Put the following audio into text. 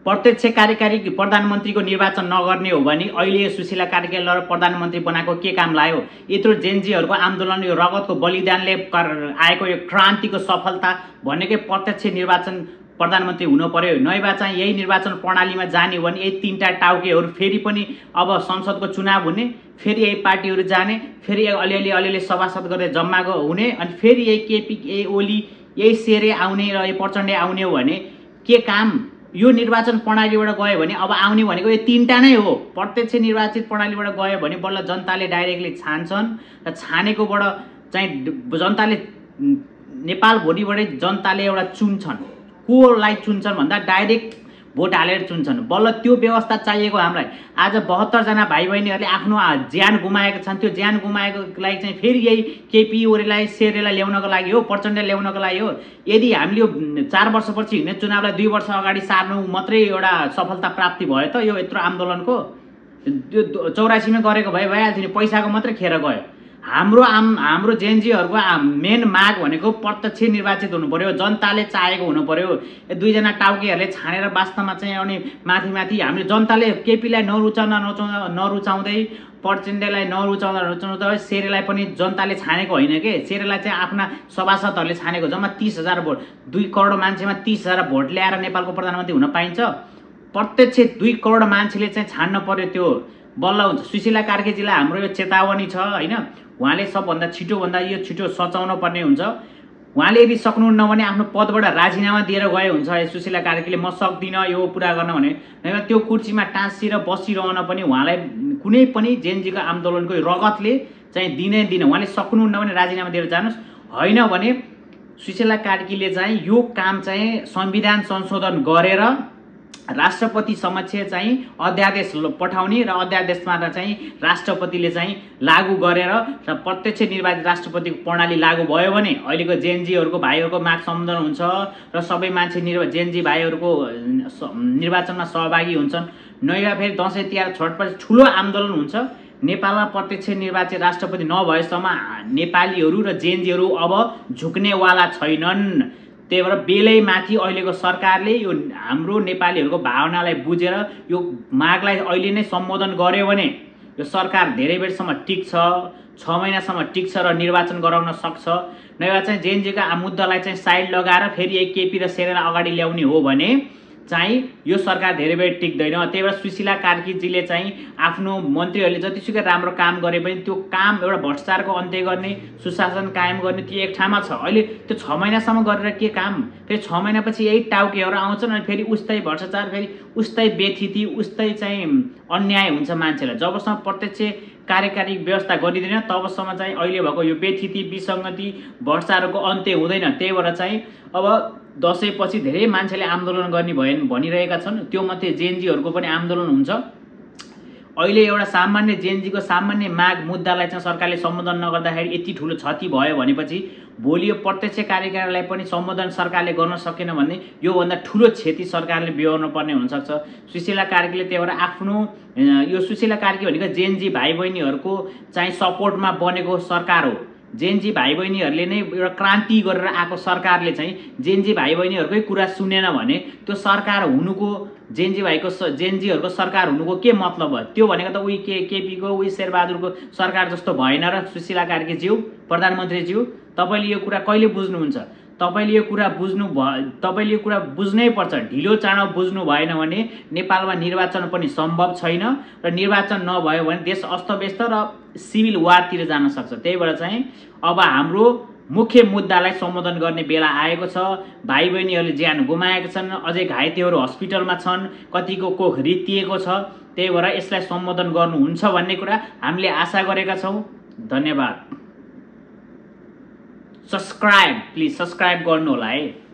प्रत्यक्ष कार्यकारी प्रधानमन्त्रीको निर्वाचन नगर्ने हो भने अहिले सुशीला कार्कीलाई प्रधानमन्त्री बनाएको के काम लाग्यो? यत्रो जेनजीहरूको आन्दोलन, यो रगतको बलिदानले आएको यो क्रान्तिको सफलता भनेकै प्रत्यक्ष निर्वाचन प्रधानमन्त्री हुनु पर्यो। नैबा चाहिँ यही निर्वाचन प्रणालीमा जाने भने यही तीनटा टाउकेहरू फेरि पनि अब संसदको चुनाव हुने, फेरि यही पार्टीहरू जाने, फेरि अलिअलि सभासद गरेर जम्मा हुने, अनि फेरि यही केपी, यही ओली, यही शेरे आउने र यही प्रचण्ड आउने हो भने के काम? यो निर्वाचन प्रणालीबाट गयो भने अब आउने भनेको यो तीनटा नै हो। प्रत्यक्ष निर्वाचित प्रणालीबाट गयो भने बल्ल जनताले डाइरेक्टली छान्छन् र छानेकोबाट चाहिँ जनताले नेपालभरिबाटै जनताले एउटा चुन्छन्। कोलाई चुन्छन् भन्दा डाइरेक्ट भोट हालेर चुन्छन्। बल्ल त्यो व्यवस्था चाहिएको हामीलाई। आज 72 जना भाइ बहिनीहरूले आफ्नो ज्यान गुमाएका छन्। त्यो ज्यान गुमाएको लागि चाहिँ फेरि यही केपी ओलीलाई, शेरेलाई ल्याउनको लागि हो, प्रचण्ड ल्याउनको लागि हो। यदि हामीले यो 4 वर्षपछि हिँड्ने चुनावलाई 2 वर्ष अगाडि सार्नु मात्रै एउटा सफलता प्राप्ति भयो त? यो यत्रो आन्दोलनको त्यो 84 मा गरेको भए भइहाल्थ्यो नि, पैसाको मात्रै खेर गयो। हाम्रो जेनजीहरूको मेन माग भनेको प्रत्यक्ष निर्वाचित हुनु पर्यो, जनताले चाहेको हुनु पर्यो। यो 2 जना टाउकेहरूले छानेर वास्तवमा चाहिँ अनि माथि हामीले जनताले केपीलाई नरुचाउँदै प्रचण्डलाई नरुचाउँदै शेरेलाई पनि जनताले छानेको होइन के। शेरेलाई चाहिँ आफ्ना सभासदहरूले छानेको। जम्मा 30,000 भोट, 2 करोड मान्छेमा 30,000 भोट ल्याएर नेपालको प्रधानमन्त्री हुन पाइन्छ? प्रत्यक्ष 2 करोड मान्छेले चाहिँ छान्न पर्यो, त्यो बल्ल हुन्छ। सुशीला कार्कीजीलाई हाम्रो यो चेतावनी छ हैन, उहाँले सबभन्दा छिटो सचाउन पर्ने हुन्छ। उहाँले यदि सक्नुहुन्न भने आफ्नो पदबाट राजीनामा दिएर गए हुन्छ। सुशीला कार्कीले म सक्दिनँ यो पुरा गर्न भने त्यो कुर्सीमा टाँसिएर बसिरहन पनि उहाँलाई कुनै पनि जेनजीको आन्दोलनको रगतले चाहिँ दिन उहाँले सक्नुहुन्न भने राजीनामा दिएर जानुहोस्। हैन भने सुशीला कार्कीले चाहिँ यो काम चाहिँ संविधान संशोधन गरेर राष्ट्रपति समक्ष चाहिँ अध्यादेश पठाउने र अध्यादेशमा चाहिँ राष्ट्रपतिले चाहिँ लागू गरेर र प्रत्यक्ष निर्वाचित राष्ट्रपतिको प्रणाली लागू भयो भने अहिलेको जेनजीहरूको भाइहरूको माग सम्बोधन हुन्छ र सबै मान्छे जेनजी भाइहरूको निर्वाचनमा सहभागी हुन्छन्। नयाँ फेरि दसैँ तिहार छठपछि ठुलो आन्दोलन हुन्छ। नेपालमा प्रत्यक्ष निर्वाचित राष्ट्रपति नभएसम्म नेपालीहरू र जेनजीहरू अब झुक्नेवाला छैनन्। त्यही भएर बेलैमाथि अहिलेको सरकारले यो हाम्रो नेपालीहरूको भावनालाई बुझेर यो मागलाई अहिले नै सम्बोधन गर्यो भने यो सरकार धेरै बेरसम्म टिक्छ, 6 महिनासम्म टिक्छ र निर्वाचन गराउन सक्छ। नभए चाहिँ जेनजीका मुद्दालाई चाहिँ साइड लगाएर फेरि यही केपी र शेरेलाई अगाडि ल्याउने हो भने चाहिँ यो सरकार धेरै बेर टिक्दैन। त्यही भएर सुशीला कार्कीजीले चाहिँ आफ्नो मन्त्रीहरूले जतिसुकै राम्रो काम गरे पनि त्यो काम एउटा भ्रष्टाचारको अन्त्य गर्ने, सुशासन कायम गर्ने त्यो एक ठाउँमा छ। अहिले त्यो 6 महिनासम्म गरेर के काम? फेरि 6 महिनापछि यही टाउकेहरू आउँछन् अनि फेरि उस्तै भ्रष्टाचार, फेरि उस्तै बेथिति, उस्तै चाहिँ अन्याय हुन्छ मान्छेलाई। जबसम्म प्रत्यक्ष कार्यकारी व्यवस्था गरिँदैन तबसम्म चाहिँ अहिले भएको यो बेथिति, विसङ्गति, भ्रष्टाचारको अन्त्य हुँदैन। त्यही भएर चाहिँ अब दसैँपछि धेरै मान्छेले आन्दोलन गर्ने भनिरहेका छन्। त्यो मध्ये जेनजीहरूको पनि आन्दोलन हुन्छ। अहिले एउटा सामान्य जेनजीको सामान्य माग मुद्दालाई चाहिँ सरकारले सम्बोधन नगर्दाखेरि यति ठुलो क्षति भयो भनेपछि भोलि यो प्रत्यक्ष कार्यकारीलाई पनि सम्बोधन सरकारले गर्न सकेन भने योभन्दा ठुलो क्षति सरकारले बिहोर्नु पर्ने हुनसक्छ। सुशीला कार्कीले त्यही भएर आफ्नो यो सुशीला कार्की भनेको जेनजी भाइ बहिनीहरूको चाहिँ सपोर्टमा बनेको सरकार हो। जेनजी भाइ बहिनीहरूले नै एउटा क्रान्ति गरेर आएको सरकारले चाहिँ जेनजी भाइ बहिनीहरूकै कुरा सुनेन भने त्यो सरकार हुनुको, जेनजीहरूको सरकार हुनुको के मतलब भयो? त्यो भनेको त उही केपीको, उही शेरबहादुरको सरकार जस्तो भएन र सुशीला कार्कीज्यू, प्रधानमन्त्रीज्यू तपाईले यो कुरा कहिले बुझ्नुहुन्छ? तपाईले यो कुरा बुझ्नै पर्छ। ढिलो चाँडो बुझ्नु भएन भने नेपालमा निर्वाचन पनि सम्भव छैन र निर्वाचन नभयो भने देश अस्तव्यस्त र सिभिल वारतिर जान सक्छ। त्यही भएर चाहिँ अब हाम्रो मुख्य मुद्दालाई सम्बोधन गर्ने बेला आएको छ। भाइ बहिनीहरूले ज्यान गुमाएका छन्, अझै घाइतेहरू हस्पिटलमा छन्, कतिको कोख रित्तिएको छ। त्यही भएर यसलाई सम्बोधन गर्नुहुन्छ भन्ने कुरा हामीले आशा गरेका छौँ। धन्यवाद। प्लिज सब्सक्राइब गर्नु होला है।